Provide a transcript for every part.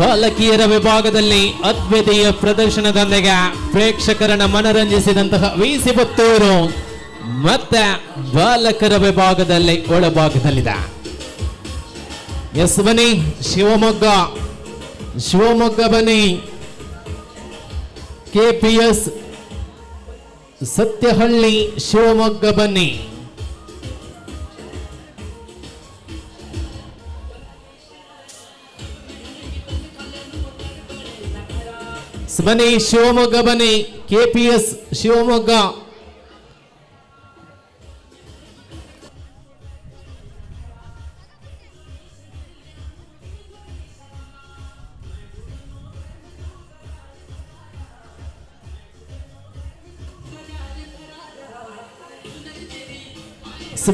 ಬಾಲಕಿಯರ ವಿಭಾಗದಲ್ಲಿ ಅದ್ವಿತೀಯ ಪ್ರದರ್ಶನದೊಂದಿಗೆ ಪ್ರೇಕ್ಷಕರನ್ನ ಮನರಂಜಿಸಿದಂತಹ ವಿಸಿ ಪುತ್ತೂರು ಮತ್ತೆ ಬಾಲಕರ ವಿಭಾಗದಲ್ಲಿ ಒಳಭಾಗದಲ್ಲಿದೆ. ಎಸ್ ಬನ್ನಿ ಶಿವಮೊಗ್ಗ ಬನ್ನಿ. ಕೆಪಿಎಸ್ ಸತ್ಯಹಳ್ಳಿ ಶಿವಮೊಗ್ಗ ಬನ್ನಿ. ಬನ್ನಿ ಶಿವಮೊಗ್ಗ ಬನ್ನಿ. ಕೆಪಿಎಸ್ ಶಿವಮೊಗ್ಗ.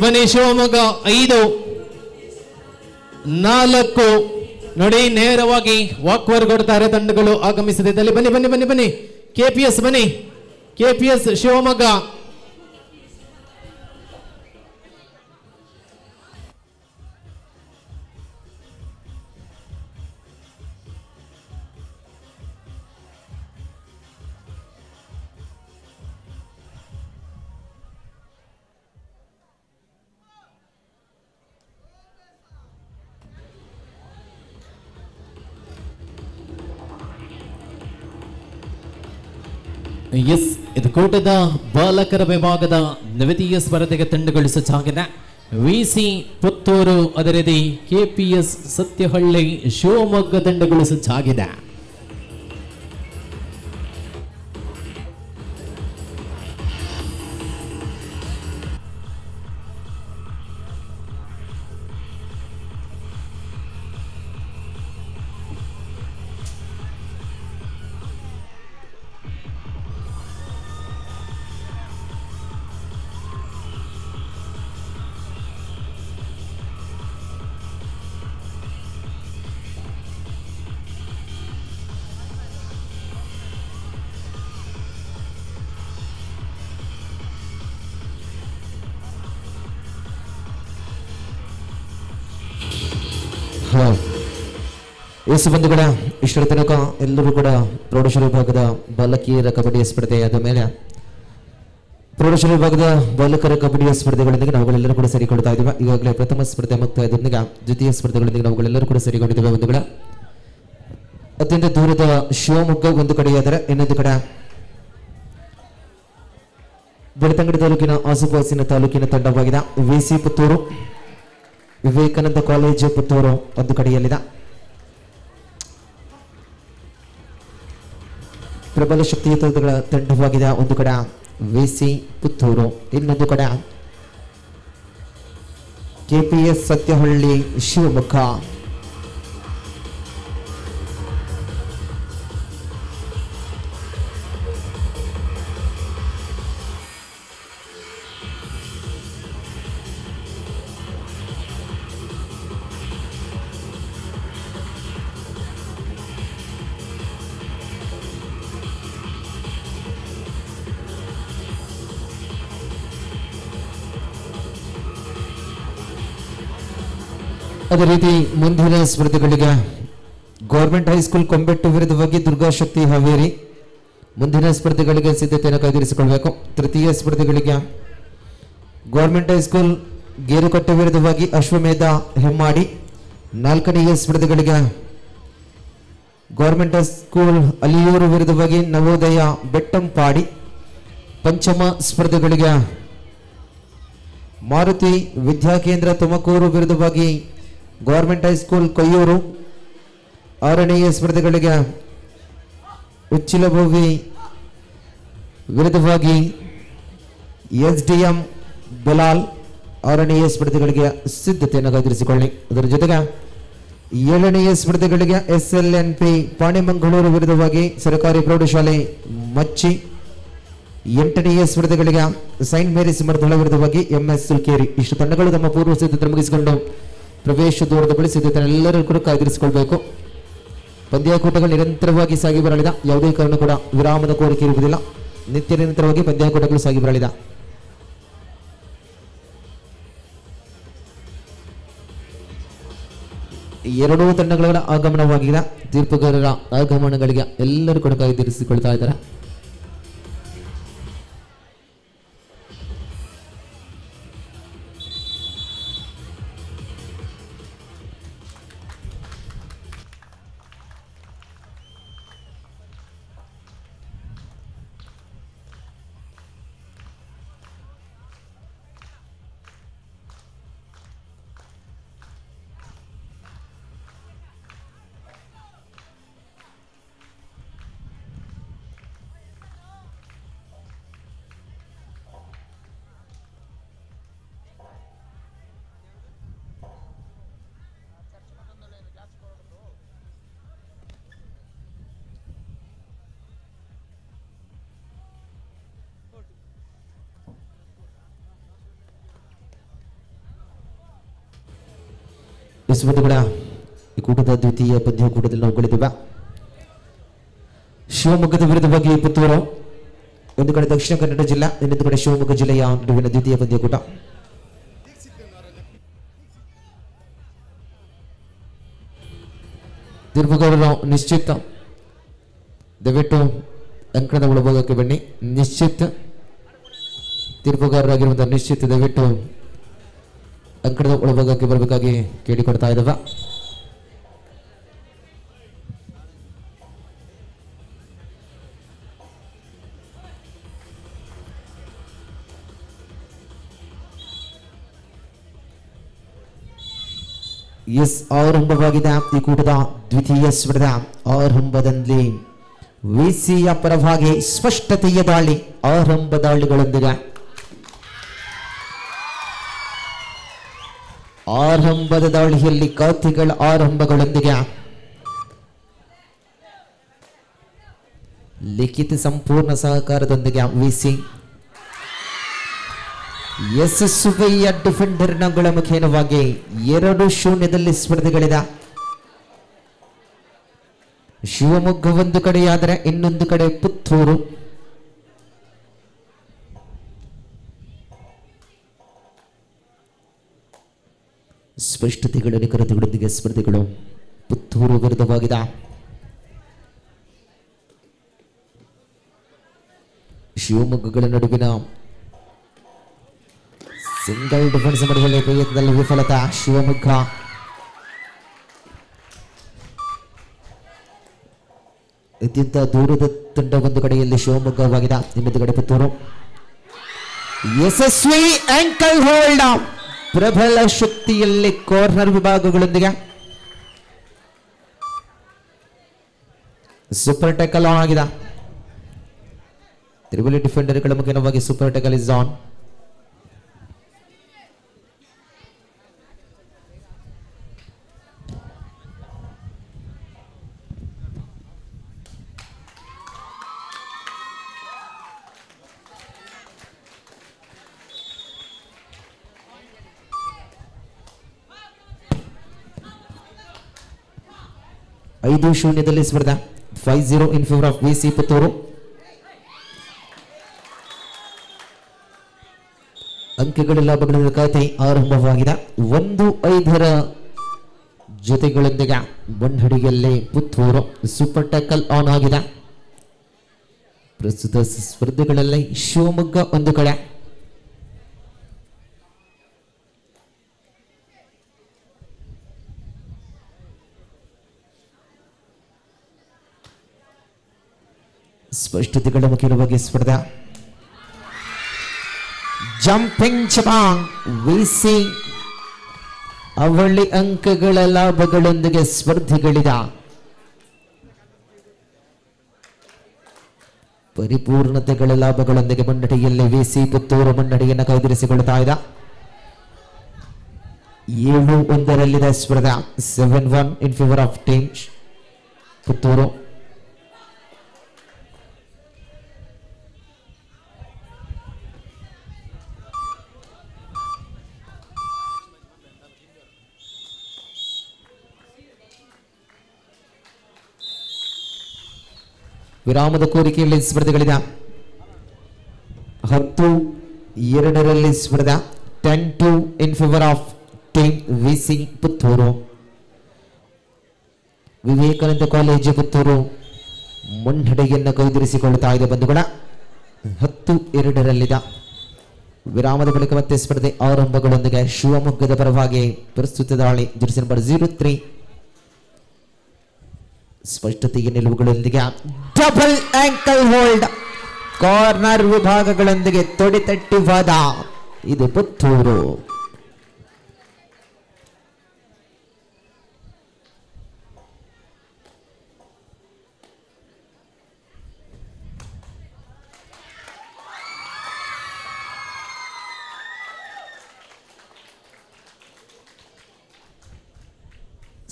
ಬನ್ನಿ ಶಿವಮೊಗ್ಗ 5-4 ನೋಡಿ, ನೇರವಾಗಿ ವಾಕ್ವರ್ ಕೊಡ್ತಾರೆ ತಂಡಗಳು ಆಗಮಿಸದಿದ್ದಲ್ಲಿ. ಬನ್ನಿ ಬನ್ನಿ ಬನ್ನಿ ಬನ್ನಿ. ಕೆಪಿಎಸ್ ಬನ್ನಿ. ಕೆಪಿಎಸ್ ಶಿವಮೊಗ್ಗ. ಎಸ್, ಇದು ಕೂಟದ ಬಾಲಕರ ವಿಭಾಗದ ದ್ವಿತೀಯ ಸ್ಪರ್ಧೆಗೆ ತಂಡಗಳು ಸಜ್ಜಾಗಿದೆ. ವಿಸಿ ಪುತ್ತೂರು ಅದೇ ರೀತಿ ಕೆಪಿಎಸ್ ಸತ್ಯಹಳ್ಳಿ ಶಿವಮೊಗ್ಗ ತಂಡಗಳು ಸಜ್ಜಾಗಿದೆ. ಬಂಧುಗಳ ಇಷ್ಟರ ತನಕ ಎಲ್ಲರೂ ಕೂಡ ಪ್ರೌಢಶಾಲೆ ವಿಭಾಗದ ಬಾಲಕಿಯರ ಕಬಡ್ಡಿಯ ಸ್ಪರ್ಧೆ ಆದ ಮೇಲೆ ಪ್ರೌಢಶಾಲೆ ವಿಭಾಗದ ಬಾಲಕರ ಕಬಡ್ಡಿಯ ಸ್ಪರ್ಧೆಗಳೊಂದಿಗೆ ನಾವುಗಳೆಲ್ಲರೂ ಕೂಡ ಸೇರಿಕೊಳ್ತಾ ಇದ್ದೀವಿ. ಈಗಾಗಲೇ ಪ್ರಥಮ ಸ್ಪರ್ಧೆ ಮುಕ್ತಾಯದೊಂದಿಗೆ ದ್ವಿತೀಯ ಸ್ಪರ್ಧೆಗಳೊಂದಿಗೆ ನಾವುಗಳೆಲ್ಲರೂ ಕೂಡ ಸೇರಿಕೊಂಡಿದ್ದೇವೆ. ಬಂಧುಗಳ ಅತ್ಯಂತ ದೂರದ ಶಿವಮೊಗ್ಗ ಒಂದು ಕಡೆಯಾದರೆ, ಇನ್ನೊಂದು ಕಡೆ ಬೆಳ್ತಂಗಡಿ ತಾಲೂಕಿನ ಆಸುಪಾಸಿನ ತಾಲೂಕಿನ ತಂಡವಾಗಿದೆ. ವಿಸಿ ಪುತ್ತೂರು ವಿವೇಕಾನಂದ ಕಾಲೇಜು ಪುತ್ತೂರು ಒಂದು ಕಡೆಯಲ್ಲಿದೆ. ಪ್ರಬಲ ಶಕ್ತಿಯುತಗಳ ತಂಡವಾಗಿದೆ. ಒಂದು ಕಡೆ ವಿಸಿ ಪುತ್ತೂರು, ಇನ್ನೊಂದು ಕಡೆ ಕೆಪಿಎಸ್ ಸತ್ಯಹಳ್ಳಿ ಶಿವಮೊಗ್ಗ. ಅದೇ ರೀತಿ ಮುಂದಿನ ಸ್ಪರ್ಧೆಗಳಿಗೆ ಗೌರ್ಮೆಂಟ್ ಹೈಸ್ಕೂಲ್ ಕೊಂಬೆಟ್ಟು ವಿರುದ್ಧವಾಗಿ ದುರ್ಗಾಶಕ್ತಿ ಹಾವೇರಿ ಮುಂದಿನ ಸ್ಪರ್ಧೆಗಳಿಗೆ ಸಿದ್ಧತೆಯನ್ನು ಕೈಗೊಳಿಸಿಕೊಳ್ಳಬೇಕು. ತೃತೀಯ ಸ್ಪರ್ಧೆಗಳಿಗೆ ಗೌರ್ಮೆಂಟ್ ಹೈಸ್ಕೂಲ್ ಗೇರುಕಟ್ಟೆ ವಿರುದ್ಧವಾಗಿ ಅಶ್ವಮೇಧ ಹೆಮ್ಮಾಡಿ. ನಾಲ್ಕನೆಯ ಸ್ಪರ್ಧೆಗಳಿಗೆ ಗೌರ್ಮೆಂಟ್ ಹೈಸ್ಕೂಲ್ ಅಲಿಯೂರು ವಿರುದ್ಧವಾಗಿ ನವೋದಯ ಬೆಟ್ಟಂಪಾಡಿ. ಪಂಚಮ ಸ್ಪರ್ಧೆಗಳಿಗೆ ಮಾರುತಿ ವಿದ್ಯಾಕೇಂದ್ರ ತುಮಕೂರು ವಿರುದ್ಧವಾಗಿ ಗೌರ್ಮೆಂಟ್ ಹೈಸ್ಕೂಲ್ ಕೊಯ್ಯೂರು. ಆರನೆಯ ಸ್ಪರ್ಧೆಗಳಿಗೆ ಉಚ್ಚಿಲಭೂವಿ ವಿರುದ್ಧವಾಗಿ ಎಸ್ಡಿಎಂ ಬಲಾಲ್. ಆರನೆಯ ಸ್ಪರ್ಧೆಗಳಿಗೆ ಸಿದ್ಧತೆಯನ್ನು ಕೈಗೊಳಿಸಿಕೊಳ್ಳಿ. ಅದರ ಜೊತೆಗೆ ಏಳನೆಯ ಸ್ಪರ್ಧೆಗಳಿಗೆ SLNP ಪಾಣಿಮಂಗಳೂರು ವಿರುದ್ಧವಾಗಿ ಸರ್ಕಾರಿ ಪ್ರೌಢಶಾಲೆ ಮಚ್ಚಿ. ಎಂಟನೆಯ ಸ್ಪರ್ಧೆಗಳಿಗೆ ಸೈಂಟ್ ಮೇರಿಸ್ ಮರ್ದಳ ವಿರುದ್ಧವಾಗಿ MS ಸುಲ್ಕೇರಿ. ಇಷ್ಟು ತಂಡಗಳು ತಮ್ಮ ಪೂರ್ವ ಸಿದ್ಧತೆ ಮುಗಿಸಿಕೊಂಡು ಪ್ರವೇಶ ದೂರದ ಬಳಿ ಸಿದ್ಧತೆ ಎಲ್ಲರೂ ಕೂಡ ಕಾಯ್ದಿರಿಸಿಕೊಳ್ಬೇಕು. ಪಂದ್ಯಾಕೂಟಗಳು ನಿರಂತರವಾಗಿ ಸಾಗಿ ಬರಲಿದೆ. ಯಾವುದೇ ಕಾರಣ ಕೂಡ ವಿರಾಮದ ಕೋರಿಕೆ ಇರುವುದಿಲ್ಲ. ನಿತ್ಯ ನಿರಂತರವಾಗಿ ಪಂದ್ಯಾಕೂಟಗಳು ಸಾಗಿ ಬರಲಿದೆ. ಎರಡೂ ತಂಡಗಳ ಆಗಮನವಾಗಿದೆ. ತೀರ್ಪುಗಾರರ ಆಗಮನಗಳಿಗೆ ಎಲ್ಲರೂ ಕೂಡ ಕಾಯ್ದಿರಿಸಿಕೊಳ್ತಾ ಇದ್ದಾರೆ. ಕೂಡ ಈ ಕೂಟದ ದ್ವಿತೀಯ ಪಂದ್ಯಕೂಟದಲ್ಲಿ ನಾವು ಗಳಿದಿವೆ. ಶಿವಮೊಗ್ಗದ ವಿರುದ್ಧವಾಗಿ ಪುತ್ತೂರು, ಒಂದು ಕಡೆ ದಕ್ಷಿಣ ಕನ್ನಡ ಜಿಲ್ಲಾ, ಇನ್ನೊಂದು ಕಡೆ ಶಿವಮೊಗ್ಗ ಜಿಲ್ಲೆಯ ನಡುವಿನ ದ್ವಿತೀಯ ಪಂದ್ಯಕೂಟ. ತೀರ್ಪುಗಾರರು ನಿಶ್ಚಿತ್, ದಯವಿಟ್ಟು ಅಂಕಣದ ಒಳಭಾಗಕ್ಕೆ ಬನ್ನಿ. ನಿಶ್ಚಿತ್ ತೀರ್ಪುಗಾರರಾಗಿರುವಂತಹ ನಿಶ್ಚಿತ್ ದಯವಿಟ್ಟು ಅಂಕಣದ ಒಳಭಾಗಕ್ಕೆ ಬರಬೇಕಾಗಿ ಕೇಳಿಕೊಡ್ತಾ ಇದ್ದಾವೆ. ಆರಂಭವಾಗಿದೆ ಈ ಕೂಟದ ದ್ವಿತೀಯ ಸ್ಪರ್ಧೆ. ಆರಂಭದಲ್ಲಿ ವಿಸಿಯ ಪರವಾಗಿ ಸ್ಪಷ್ಟತೆಯ ದಾಳಿ, ಆರಂಭ ದಾಳಿಗಳೊಂದಿಗೆ ಆರಂಭದ ದಾಳಿಯಲ್ಲಿ ಖಾತೆಗಳ ಆರಂಭಗಳೊಂದಿಗೆ ಲಿಖಿತ ಸಂಪೂರ್ಣ ಸಹಕಾರದೊಂದಿಗೆ ವಿಸಿ ಯಶಸ್ವಿಯ ಡಿಫೆಂಡರ್ಗಳ ಮುಖೇನವಾಗಿ 2-0 ಸ್ಪರ್ಧೆಗಳಿದೆ. ಶಿವಮೊಗ್ಗ ಒಂದು ಕಡೆಯಾದರೆ ಇನ್ನೊಂದು ಕಡೆ ಪುತ್ತೂರು. ಸ್ಪಷ್ಟತೆಗಳ ನಿಖರತೆಗಳೊಂದಿಗೆ ಸ್ಪರ್ಧೆಗಳು ಪುತ್ತೂರು ವಿರುದ್ಧವಾಗಿದೆ. ಶಿವಮೊಗ್ಗಗಳ ನಡುವಿನ ಸಿಂಗಲ್ ಡಿಫೆನ್ಸ್ ಮಾಡುವ ಪ್ರಯತ್ನದಲ್ಲಿ ವಿಫಲತೆ. ಶಿವಮೊಗ್ಗ ಅತ್ಯಂತ ದೂರದ ತಂಡ ಒಂದು ಕಡೆಯಲ್ಲಿ ಶಿವಮೊಗ್ಗವಾಗಿದೆ, ಇನ್ನೊಂದು ಕಡೆ ಪುತ್ತೂರು. ಯಶಸ್ವಿ ಆಂಕಲ್ ಹೋಲ್ಡ್, ಪ್ರಬಲ ಶಕ್ತಿಯಲ್ಲಿ ಕಾರ್ನರ್ ವಿಭಾಗಗಳೊಂದಿಗೆ ಸೂಪರ್ ಟ್ಯಾಕಲ್ ಆನ್ ಆಗಿದೆ. ತ್ರಿಬಲಿ ಡಿಫೆಂಡರ್ಗಳ ಮುಖೇನವಾಗಿ ಸೂಪರ್ ಟ್ಯಾಕಲ್ ಇಸ್ ಆನ್. ಐದು ಶೂನ್ಯದಲ್ಲಿ ಸ್ಪರ್ಧೆ 5-0 ಇನ್ ಫೇವರ್ ಆಫ್ ವಿಸಿ ಪುತ್ತೂರು. ಅಂಕಗಳ ಲಾಭಗಳ ಖಾತೆ ಆರಂಭವಾಗಿದೆ. 1-5 ಜೊತೆಗಳೊಂದಿಗೆ ಬಣ್ಣಡಿಯಲ್ಲಿ ಪುತ್ತೂರು. ಸೂಪರ್ ಟ್ಯಾಕಲ್ ಆನ್ ಆಗಿದೆ. ಪ್ರಸ್ತುತ ಸ್ಪರ್ಧೆಗಳಲ್ಲಿ ಶಿವಮೊಗ್ಗ ಒಂದು ಕಡೆ, ಸ್ಪಷ್ಟತೆಗಳ ಮುಖ್ಯವಾಗಿ ಸ್ಪರ್ಧೆ. ಜಂಪಿಂಗ್ ಚಪಾಂಗ್ ವಿಸಿ ಅವಳಿ ಅಂಕಗಳ ಲಾಭಗಳೊಂದಿಗೆ ಸ್ಪರ್ಧಿಗಳಿದ ಪರಿಪೂರ್ಣತೆಗಳ ಲಾಭಗಳೊಂದಿಗೆ ಮುನ್ನಡೆಯಲ್ಲಿ ವಿಸಿ ಪುತ್ತೂರು ಮುನ್ನಡೆಯನ್ನು ಕಾಯ್ದಿರಿಸಿಕೊಳ್ಳುತ್ತಾ ಇದೆ. 7-1 ಸ್ಪರ್ಧೆ. 7-1 in favour of team Puttur. ವಿರಾಮದ ಕೋರಿಕೆಯಲ್ಲಿ ಸ್ಪರ್ಧೆಗಳಿದೆ. 10-2 ಸ್ಪರ್ಧೆ. 10-2 in favour of team VC Puttur. Vivekananda college Puttur ಮುನ್ನಡೆಯನ್ನು ಕೈದಿರಿಸಿಕೊಳ್ಳುತ್ತಾ ಇದೆ ಬಂಧುಗಳ. 10-2 ವಿರಾಮದ ಬಳಿಕ ಮತ್ತೆ ಸ್ಪರ್ಧೆ ಆರಂಭಗಳೊಂದಿಗೆ ಶಿವಮೊಗ್ಗದ ಪರವಾಗಿ ಪ್ರಸ್ತುತ ದಾಳಿ ಜೆರ್ಸಿ ನಂಬರ್ 03 ಸ್ಪಷ್ಟತೆಯ ನಿಲುವುಗಳೊಂದಿಗೆ ಡಬಲ್ ಆಂಕಲ್ ಹೋಲ್ಡ್ ಕಾರ್ನರ್ ವಿಭಾಗಗಳೊಂದಿಗೆ ತೊಡೆತಟ್ಟಿ ವಾದ. ಇದು ಪುತ್ತೂರು.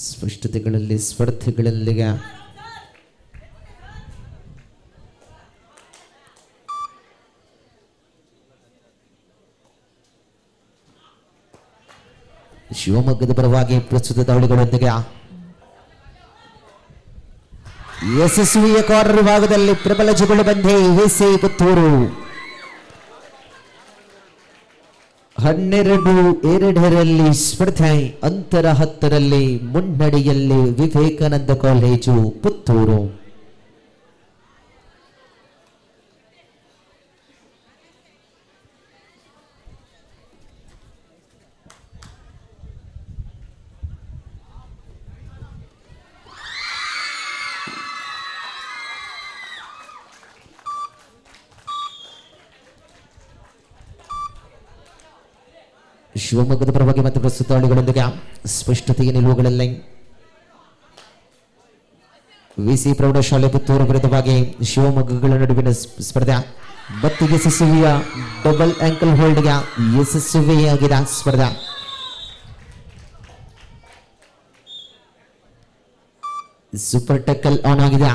ಸ್ಪಷ್ಟತೆಗಳಲ್ಲಿ ಸ್ಪರ್ಧೆಗಳಲ್ಲಿಗೆ ಶಿವಮೊಗ್ಗದ ಪರವಾಗಿ ಪ್ರಸ್ತುತ ದಾಳಿಗಳೊಂದಿಗೆ ಯಶಸ್ವಿಯ ಕಾರ್ನರ್ ವಿಭಾಗದಲ್ಲಿ ಪ್ರಬಲ ಜುಗುಳು ಬಂದೆ ವಿಸಿ ಪುತ್ತೂರು. 12-2 ಸ್ಪರ್ಧೆ ಅಂತರ 10 ಮುನ್ನಡೆಯಲ್ಲಿ ವಿವೇಕಾನಂದ ಕಾಲೇಜು ಪುತ್ತೂರು. ಶಿವಮೊಗ್ಗದ ಪರವಾಗಿ ಮತ್ತು ಪ್ರಸ್ತುತ ದಾಳಿಗಳೊಂದಿಗೆ ಸ್ಪಷ್ಟತೆಯ ನಿಲುವುಗಳಲ್ಲಿ ವಿಸಿ ಪ್ರೌಢಶಾಲೆ ಪುತ್ತೂರು ವಿರುದ್ಧವಾಗಿ ಶಿವಮೊಗ್ಗಗಳ ನಡುವಿನ ಸ್ಪರ್ಧೆ ಮತ್ತು ಯಶಸ್ವಿಯ ಡಬಲ್ ಆಂಕಲ್ ಹೋಲ್ಡ್ಗೆ ಯಶಸ್ವಿಯಾಗಿದೆ ಸ್ಪರ್ಧೆ. ಸೂಪರ್ ಟಕ್ಕಲ್ ಆನ್ ಆಗಿದೆ.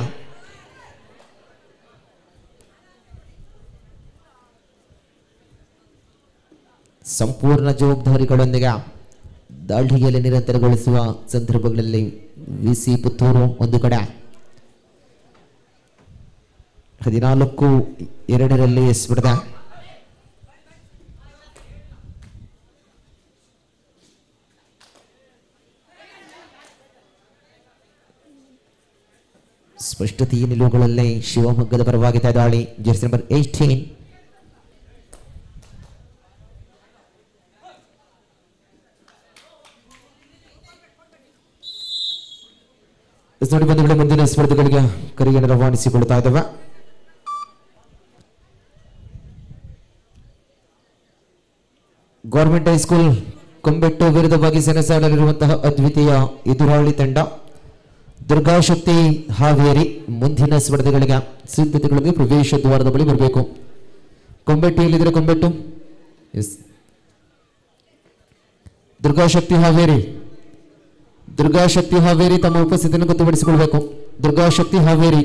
ಸಂಪೂರ್ಣ ಜವಾಬ್ದಾರಿಗಳೊಂದಿಗೆ ದಾಳಿಯಲ್ಲಿ ನಿರಂತರಗೊಳಿಸುವ ಸಂದರ್ಭಗಳಲ್ಲಿ ವಿಸಿ ಪುತ್ತೂರು ಒಂದು ಕಡೆ 14-2 ಸ್ಪರ್ಧೆ. ಸ್ಪಷ್ಟತೆಯ ನಿಲುವುಗಳಲ್ಲಿ ಶಿವಮೊಗ್ಗದ ಪರವಾಗಿ ದಾಳಿ ಜೆರ್ಸಿ ನಂಬರ್ 18 ನೋಡಿ ಬಂಧುಗಳು. ಮುಂದಿನ ಸ್ಪರ್ಧೆಗಳಿಗೆ ಕರೆಯನ್ನು ರವಾನಿಸಿಕೊಳ್ತಾ ಇದ್ದಾವೆ. ಗೌರ್ಮೆಂಟ್ ಹೈಸ್ಕೂಲ್ ಕೊಂಬೆಟ್ಟು ವಿರುದ್ಧವಾಗಿ ಸೆಣಸಾಡಲಿರುವಂತಹ ಅದ್ವಿತೀಯ ಎದುರಾಳಿ ತಂಡ ದುರ್ಗಾಶಕ್ತಿ ಹಾವೇರಿ ಮುಂದಿನ ಸ್ಪರ್ಧೆಗಳಿಗೆ ಸಿದ್ಧತೆಗಳಿಗೆ ಪ್ರವೇಶ ದ್ವಾರದ ಬಳಿ ಬರಬೇಕು. ಕೊಂಬೆಟ್ಟು ಎಲ್ಲಿದ್ರೆ ಕೊಂಬೆಟ್ಟು ಎಸ್ ದುರ್ಗಾಶಕ್ತಿ ಹಾವೇರಿ ತಮ್ಮ ಉಪಸ್ಥಿತಿಯನ್ನು ಗೊತ್ತುಪಡಿಸಿಕೊಳ್ಳಬೇಕು. ದುರ್ಗಾಶಕ್ತಿ ಹಾವೇರಿ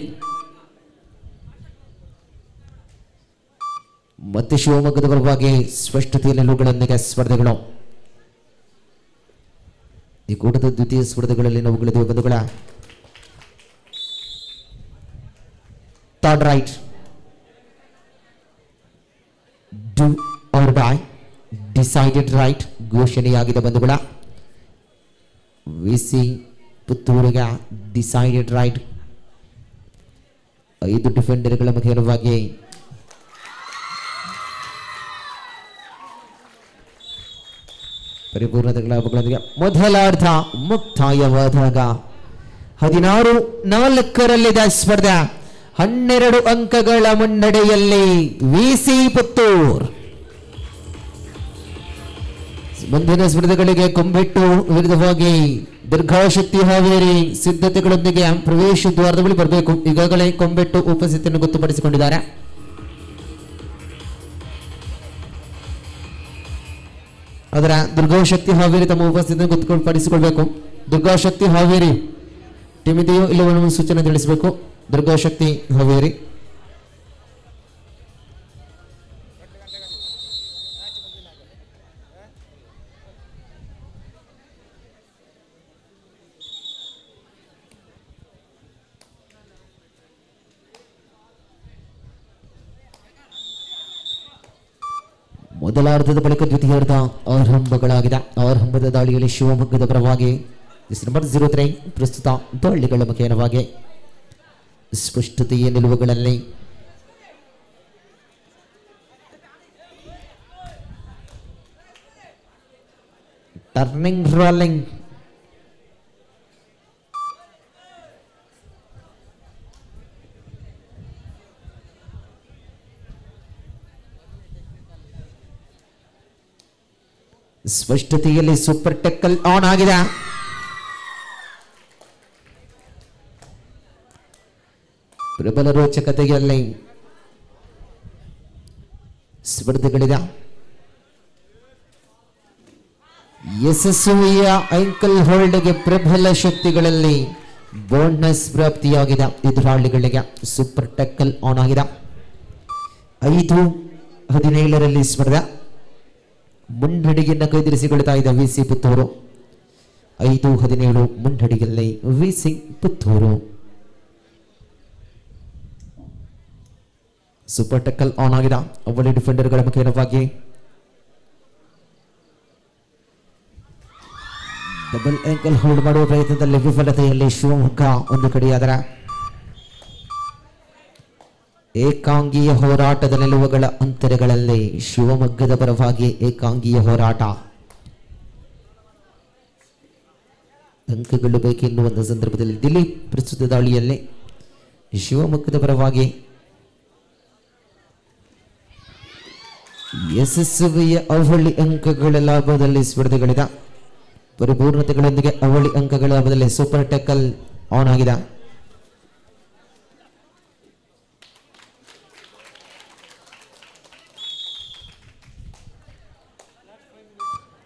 ಮತ್ತೆ ಶಿವಮೊಗ್ಗದ ಪರವಾಗಿ ಸ್ಪಷ್ಟತೆಯ ನಿಲುವುಗಳೊಂದಿಗೆ ಸ್ಪರ್ಧೆಗಳು. ಈ ಕೂಟದ ದ್ವಿತೀಯ ಸ್ಪರ್ಧೆಗಳಲ್ಲಿ ನಾವುಗಳಿದ್ದೇವೆ ಬಂಧುಗಳ. Third raid do or die decided raid ಘೋಷಣೆಯಾಗಿದೆ ಬಂಧುಗಳ. ವಿಸಿ ಪುತ್ತೂರಿಗೆ ಡಿಸೈಡೆಡ್ ರೈಟ್ 5 ಡಿಫೆಂಡರ್ಗಳ ಮುಖೇನವಾಗಿ ಪರಿಪೂರ್ಣತೆಗಳ ಲಾಭಗಳೊಂದಿಗೆ ಮೊದಲ ಅರ್ಧ ಮುಕ್ತಾಯವಾದಾಗ 16-4 ಸ್ಪರ್ಧೆ 12 ಅಂಕಗಳ ಮುನ್ನಡೆಯಲ್ಲಿ ವಿಸಿ ಪುತ್ತೂರು. ಮುಂದಿನ ಸ್ಪರ್ಧೆಗಳಿಗೆ ಕೊಂಬೆಟ್ಟು ವಿರುದ್ಧವಾಗಿ ದುರ್ಗಾಶಕ್ತಿ ಹಾವೇರಿ ಸಿದ್ಧತೆಗಳೊಂದಿಗೆ ಪ್ರವೇಶ ದ್ವಾರದ ಬಳಿ ಬರಬೇಕು. ಈಗಾಗಲೇ ಕೊಂಬೆಟ್ಟು ಉಪಸ್ಥಿತಿಯನ್ನು ಗೊತ್ತುಪಡಿಸಿಕೊಂಡಿದ್ದಾರೆ. ಅದರ ದುರ್ಗಾಶಕ್ತಿ ಹಾವೇರಿ ತಮ್ಮ ಉಪಸ್ಥಿತಿಯನ್ನು ಗೊತ್ತುಪಡಿಸಿಕೊಳ್ಬೇಕು. ದುರ್ಗಾಶಕ್ತಿ ಹಾವೇರಿ ಟೀಮ್ ಇದೆಯೋ ಇಲ್ಲವೋ ಸೂಚನೆ ತಿಳಿಸಬೇಕು. ದುರ್ಗಾಶಕ್ತಿ ಹಾವೇರಿ ಮೊದಲ ಅರ್ಧದ ಬಳಿಕ ದ್ವಿತೀಯಾರ್ಧ ಆರಂಭಗಳಾಗಿದೆ. ಆರಂಭದ ದಾಳಿಯಲ್ಲಿ ಶಿವಮೊಗ್ಗದ ಪರವಾಗಿ ನಂಬರ್ 03 ಪ್ರಸ್ತುತ ದಾಳಿಗಳ ಮುಖೇನವಾಗಿ ಸ್ಪಷ್ಟತೆಯ ನಿಲುವುಗಳಲ್ಲಿ ಟರ್ನಿಂಗ್ ರೋಲಿಂಗ್ ಸ್ಪಷ್ಟತೆಯಲ್ಲಿ ಸೂಪರ್ ಟೆಕ್ಕಲ್ ಆನ್ ಆಗಿದೆ. ಪ್ರಬಲ ರೋಚಕತೆಯಲ್ಲಿ ಸ್ಪರ್ಧೆಗಳಿದೆ. ಯಶಸ್ವಿಯ ಅಂಕಲ್ ಹೋಲ್ಡ್ಗೆ ಪ್ರಬಲ ಶಕ್ತಿಗಳಲ್ಲಿ ಬೋನಸ್ ಪ್ರಾಪ್ತಿಯಾಗಿದೆ. ಎದುರಾಳಿಗಳಿಗೆ ಸೂಪರ್ ಟೆಕ್ಕಲ್ ಆನ್ ಆಗಿದೆ. 5-17 ಸ್ಪರ್ಧೆ ಮುನ್ನಡೆಯನ್ನು ಕೈದಿರಿಸಿಕೊಳ್ತಾ ಇದೆ ವಿಸಿ ಪುತ್ತೂರು. 5-17 ಮುನ್ನಡೆಯಲ್ಲಿ VC Puttur. Super tackle on ಆಗಿದೆ. ಅವಳಿ ಡಿಫೆಂಡರ್ಗಳ ಮುಖೇನವಾಗಿ ಡಬಲ್ ಆಂಕಲ್ ಹೋಲ್ಡ್ ಮಾಡುವ ಪ್ರಯತ್ನದಲ್ಲಿ ವಿಫಲತೆಯಲ್ಲಿ ಶಿವಮೊಗ್ಗ ಒಂದು ಕಡೆಯಾದರೆ ಏಕಾಂಗಿಯ ಹೋರಾಟದ ನಿಲುವುಗಳ ಅಂತರಗಳಲ್ಲಿ ಶಿವಮೊಗ್ಗದ ಪರವಾಗಿ ಏಕಾಂಗಿಯ ಹೋರಾಟ. ಅಂಕಗಳು ಬೇಕೆನ್ನುವ ಒಂದು ಸಂದರ್ಭದಲ್ಲಿ ದಿಲೀಪ್ ಪ್ರಸ್ತುತ ದಾಳಿಯಲ್ಲಿ ಶಿವಮೊಗ್ಗದ ಪರವಾಗಿ ಯಶಸ್ವಿಯ ಅವಳಿ ಅಂಕಗಳ ಲಾಭದಲ್ಲಿ ಸ್ಪರ್ಧೆಗಳಿದೆ. ಪರಿಪೂರ್ಣತೆಗಳೊಂದಿಗೆ ಅವಳಿ ಅಂಕಗಳ ಲಾಭದಲ್ಲಿ ಸೂಪರ್ ಟೆಕ್ಕಲ್ ಆನ್ ಆಗಿದೆ.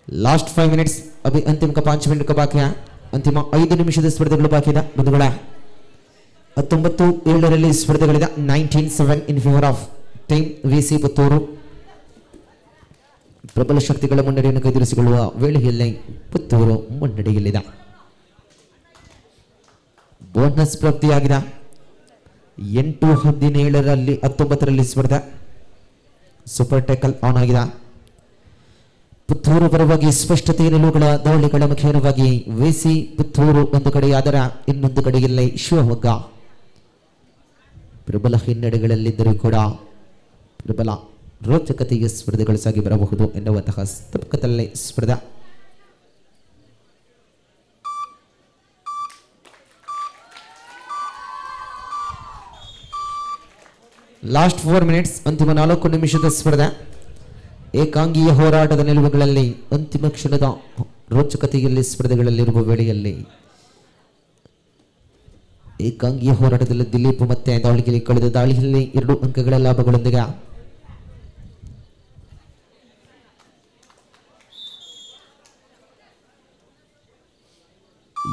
लास्ट 5 मिनट्स अभी अंतिम का 5 मिनट का बाकी है. अंतिम 5 ನಿಮಿಷದ ಸ್ಪರ್ಧೆಗಳು ಬಾಕಿ ಇದೆ ಬಂಧುಗಳೇ. 19-7 ಸ್ಪರ್ಧೆಗಳಿದೆ. 19-7 ಇನ್ favour of team VC Puttur. ಪ್ರಬಲ ಶಕ್ತಿಗಳ ಮುನ್ನಡೆಯನ್ನು ಕೈದಿರಿಸಿಕೊಳ್ಳುವ ವೇಳೆಯಲ್ಲಿ ಪುತ್ತೂರು ಮುನ್ನಡೆಯಲ್ಲಿದೆ. ಬೋನಸ್ ಪ್ರಾಪ್ತಿಯಾಗಿದೆ. 8-17 19 ಸ್ಪರ್ಧೆ ಸೂಪರ್ ಟೆಕ್ಕಲ್ ಆನ್ ಆಗಿದೆ. ಪುತ್ತೂರು ಪರವಾಗಿ ಸ್ಪಷ್ಟತೆಯ ನಿಲುವುಗಳ ದಾಳಿಗಳ ಮುಖೇನವಾಗಿ ವಿಸಿ ಪುತ್ತೂರು ಒಂದು ಕಡೆಯಾದರೆ ಇನ್ನೊಂದು ಕಡೆಯಲ್ಲಿ ಶಿವಮೊಗ್ಗ ಪ್ರಬಲ ಹಿನ್ನಡೆಗಳಲ್ಲಿದ್ದರೂ ಕೂಡ ಪ್ರಬಲ ರೋಚಕತೆಯ ಸ್ಪರ್ಧೆಗಳು ಸಾಗಿ ಬರಬಹುದು ಎನ್ನುವಂತಹ ಸ್ತಬ್ಧತೆಯಲ್ಲಿ ಸ್ಪರ್ಧೆ. ಲಾಸ್ಟ್ 4 ಮಿನಿಟ್ಸ್ ಅಂತಿಮ 4 ನಿಮಿಷದ ಸ್ಪರ್ಧೆ. ಏಕಾಂಗಿಯ ಹೋರಾಟದ ನಿಲುವುಗಳಲ್ಲಿ ಅಂತಿಮ ಕ್ಷಣದ ರೋಚಕತೆಯಲ್ಲಿ ಸ್ಪರ್ಧೆಗಳಲ್ಲಿರುವ ವೇಳೆಯಲ್ಲಿ ಏಕಾಂಗಿಯ ಹೋರಾಟದಲ್ಲಿ ದಿಲೀಪ್ ಮತ್ತೆ ದಾಳಿಗೆ ಕಳೆದ ದಾಳಿಯಲ್ಲಿ 2 ಅಂಕಗಳ ಲಾಭಗಳೊಂದಿಗೆ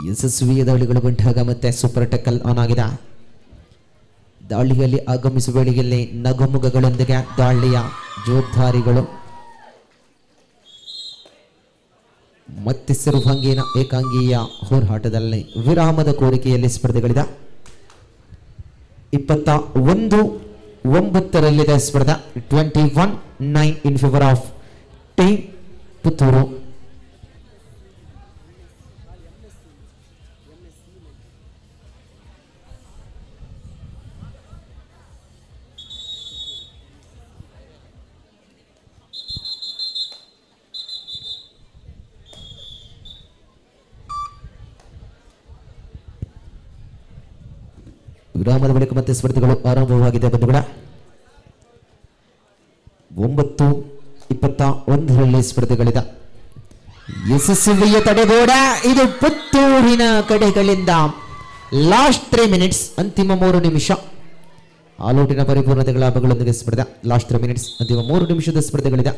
ಯಶಸ್ವಿಯ ದಾಳಿಗಳು ಬಂದಾಗ ಮತ್ತೆ ಸೂಪರ್ ಟೆಕ್ಕಲ್ ಆನ್ ಆಗಿದೆ. ದಾಳಿಯಲ್ಲಿ ಆಗಮಿಸುವ ವೇಳೆಯಲ್ಲಿ ನಗುಮುಗಗಳೊಂದಿಗೆ ದಾಳಿಯ ಜವಾಬ್ದಾರಿಗಳು ಮತ್ತೆ ಸರ್ವಾಂಗೀಣ ಏಕಾಂಗಿಯ ಹೋರಾಟದಲ್ಲಿ ವಿರಾಮದ ಕೋರಿಕೆಯಲ್ಲಿ ಸ್ಪರ್ಧೆಗಳಿದೆ. 21-9 ಸ್ಪರ್ಧೆ. 21-9 ಇನ್ ಫೇವರ್ ಆಫ್ ಟೀಮ್ ಪುತ್ತೂರು. ವಿರಾಮದ ಬಳಿಕ ಮತ್ತೆ ಸ್ಪರ್ಧೆಗಳು ಆರಂಭವಾಗಿದೆ ಬಂಧುಗಳ. 9-21 ಸ್ಪರ್ಧೆಗಳಿದೆ. ಯಶಸ್ವಿಯ ತಡೆಗೋಡ ಇದು ಪುತ್ತೂರಿನ ಕಡೆಗಳಿಂದ. ಲಾಸ್ಟ್ 3 ಮಿನಿಟ್ಸ್ ಅಂತಿಮ 3 ನಿಮಿಷ ಆಲೋಟಿನ ಪರಿಪೂರ್ಣತೆಗಳ ಲಾಭಗಳೊಂದಿಗೆ ಸ್ಪರ್ಧೆ. ಲಾಸ್ಟ್ 3 ಮಿನಿಟ್ಸ್ ಅಂತಿಮ 3 ನಿಮಿಷದ ಸ್ಪರ್ಧೆಗಳಿದೆ.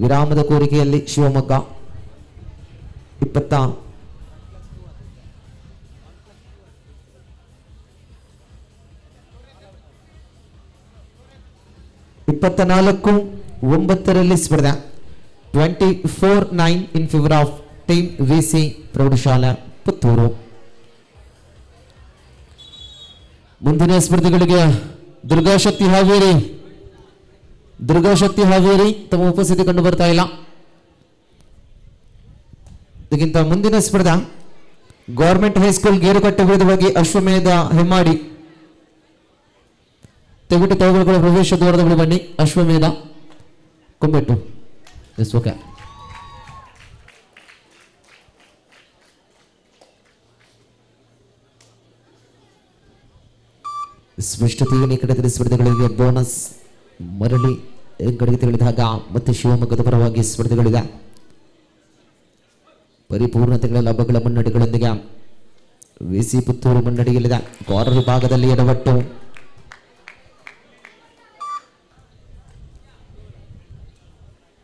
ವಿರಾಮದ ಕೋರಿಕೆಯಲ್ಲಿ ಶಿವಮೊಗ್ಗ 24-9 ಸ್ಪರ್ಧೆ. 24-9 ಇನ್ ಫೇವರ್ ಆಫ್ ಟೀಮ್ ವಿಸಿ ಪ್ರೌಢಶಾಲಾ ಪುತ್ತೂರು. ಮುಂದಿನ ಸ್ಪರ್ಧೆಗಳಿಗೆ ದುರ್ಗಾಶಕ್ತಿ ಹಾವೇರಿ ತಮ್ಮ ಉಪಸ್ಥಿತಿ ಕಂಡು ಬರ್ತಾ ಇಲ್ಲ. ಇದಕ್ಕಿಂತ ಮುಂದಿನ ಸ್ಪರ್ಧೆ ಗವರ್ಮೆಂಟ್ ಹೈಸ್ಕೂಲ್ ಗೇರುಕಟ್ಟೆ ವಿರುದ್ಧವಾಗಿ ಅಶ್ವಮೇಧ ಹೆಮ್ಮಾಡಿ. ತೆಗುಟಿ ತೋಳುಗಳ ಪ್ರವೇಶ ದ್ವಾರದ ಬನ್ನಿ. ಅಶ್ವಮೇಧ ಕೊಂಬೆಟ್ಟು. Yes okay. ಸ್ಪಷ್ಟತೆಯ ನಿಕಟದಲ್ಲಿ ಸ್ಪರ್ಧೆಗಳಿಗೆ ಬೋನಸ್ ಮರಳಿ ಕಡೆಗೆ ತೆಗೆಳಿದಾಗ ಮತ್ತೆ ಶಿವಮೊಗ್ಗದ ಪರವಾಗಿ ಸ್ಪರ್ಧೆಗಳಿದೆ. ಪರಿಪೂರ್ಣತೆಗಳ ಲಾಭಗಳ ಮುನ್ನಡೆಗಳೊಂದಿಗೆ ವಿಸಿ ಪುತ್ತೂರು ಮುನ್ನಡೆಯಲ್ಲಿದೆ. ಕಾರ್ನರ್ ವಿಭಾಗದಲ್ಲಿ ಎಡವಟ್ಟು.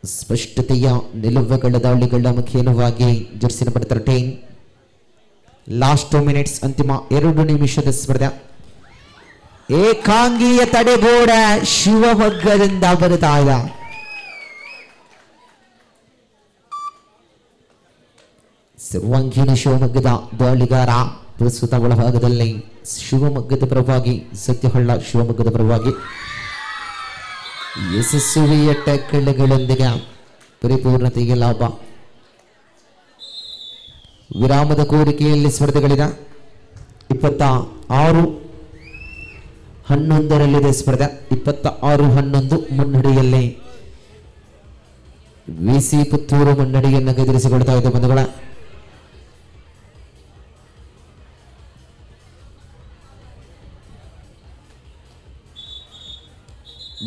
ಸ್ಪಷ್ಟತೆಯ ನಿಲುವುಗಳ ದಾಳಿಗಳ ಮುಖೇನವಾಗಿ ಜರ್ಸಿ ನಂಬರ್ 13. ಲಾಸ್ಟ್ 2 ಮಿನಿಟ್ಸ್, ಅಂತಿಮ 2 ನಿಮಿಷದ ಸ್ಪರ್ಧೆ. ಏಕಾಂಗಿಯ ತಡೆಗೋಡೆ ಶಿವಮೊಗ್ಗದಿಂದ ಬರುತ್ತಾ ಇದೆ. ಸರ್ವಾಂಗೀಣ ಶಿವಮೊಗ್ಗದ ದಾಳಿಗಾರ ಪ್ರಸ್ತುತ ಒಳಭಾಗದಲ್ಲಿ ಶಿವಮೊಗ್ಗದ ಪರವಾಗಿ, ಸತ್ಯಹಳ್ಳ ಶಿವಮೊಗ್ಗದ ಪರವಾಗಿ ಯಶಸ್ವಿಯ ಟ್ಯಾಕಲ್ಗಳೊಂದಿಗೆ ಪರಿಪೂರ್ಣತೆಗೆ ಲಾಭ. ವಿರಾಮದ ಕೋರಿಕೆಯಲ್ಲಿ ಸ್ಪರ್ಧೆಗಳಿದೆ. 26-11 ಸ್ಪರ್ಧೆ. 26-11 ಮುನ್ನಡೆಯಲ್ಲಿ ವಿಸಿ ಪುತ್ತೂರು ಮುನ್ನಡೆಯನ್ನು ಎದುರಿಸಿಕೊಳ್ತಾ ಇದೆ ಬಂಧುಗಳ.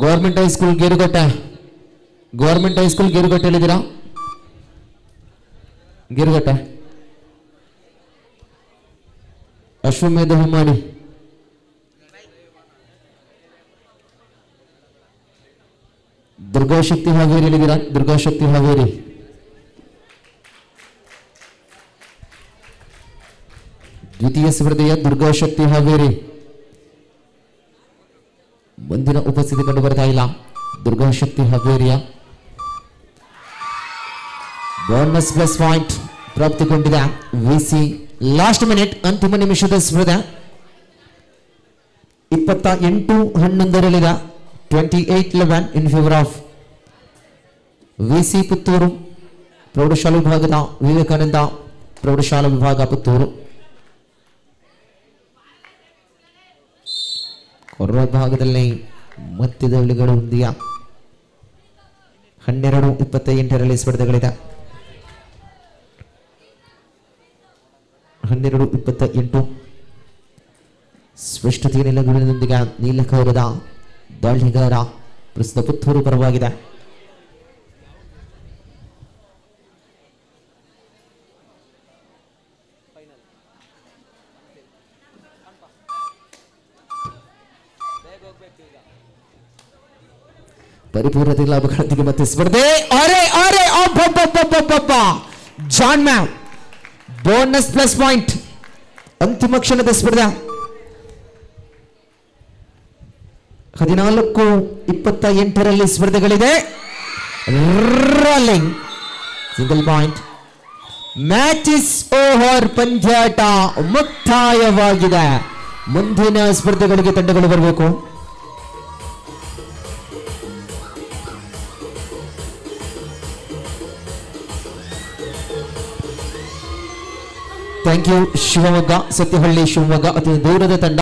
Government high school Gerukatte. Government high school ಗೇರುಕಟ್ಟೆಯಲ್ಲಿದ್ದೀರಾ? ಗೇರುಕಟ್ಟೆ ಅಶ್ವಮೇಧ ಹೆಮ್ಮಾಡಿ. ದುರ್ಗಾಶಕ್ತಿ ಹಾವೇರಿಯಲ್ಲಿದ್ದೀರಾ? ದುರ್ಗಾಶಕ್ತಿ ಹಾವೇರಿ. ದ್ವಿತೀಯ ಸ್ಪರ್ಧೆಯ ದುರ್ಗಾಶಕ್ತಿ ಹಾವೇರಿ ಮುಂದಿನ ಉಪಸ್ಥಿತಿ ಕಂಡು ಬರ್ತಾ ಇಲ್ಲ. ದುರ್ಗಾಶಕ್ತಿ ಹಾವೇರಿಯ ಬೋನಸ್ ಪ್ಲಸ್ ಪಾಯಿಂಟ್ ಪ್ರಾಪ್ತಿಗೊಂಡಿದೆ ವಿಸಿ. ಲಾಸ್ಟ್ ಮಿನಿಟ್, ಅಂತಿಮ ನಿಮಿಷದ ಸ್ಪರ್ಧೆ. 28-11 28-11 in favour of VC Puttur. ಪ್ರೌಢಶಾಲಾ ವಿಭಾಗದ ವಿವೇಕಾನಂದ ಪ್ರೌಢಶಾಲಾ ವಿಭಾಗ ಪುತ್ತೂರು. ಹೊರ ಭಾಗದಲ್ಲಿ ಮತ್ತೆ ದಾಳಿಗಳು ಹೊಂದಿಯ 12-28 ಸ್ಪರ್ಧೆಗಳಿದೆ. 12-28 ಸ್ಪಷ್ಟತೆಯ ನೆಲೆಗಳೊಂದಿಗೆ ನೀಲಕೌರದ ದಾಳಿಗಾರ ಪ್ರಸ್ತುತ ಪುತ್ತೂರು ಪರವಾಗಿದೆ. ಪರಿಪೂರ್ಣತೆ ಲಾಭಗಳೊಂದಿಗೆ ಮತ್ತೆ ಸ್ಪರ್ಧೆ. John ma'am bonus plus point. ಅಂತಿಮ ಕ್ಷಣದ ಸ್ಪರ್ಧೆ. 14-28 ಸ್ಪರ್ಧೆಗಳಿದೆ. Rolling single point. Match is over. ಪಂದ್ಯಾಟ ಮುಕ್ತಾಯವಾಗಿದೆ. ಮುಂದಿನ ಸ್ಪರ್ಧೆಗಳಿಗೆ ತಂಡಗಳು ಬರಬೇಕು. Thank you Shivamogga. ಸತ್ಯಹಳ್ಳಿ ಶಿವಮೊಗ್ಗ ಅತಿ ದೂರದ ತಂಡ.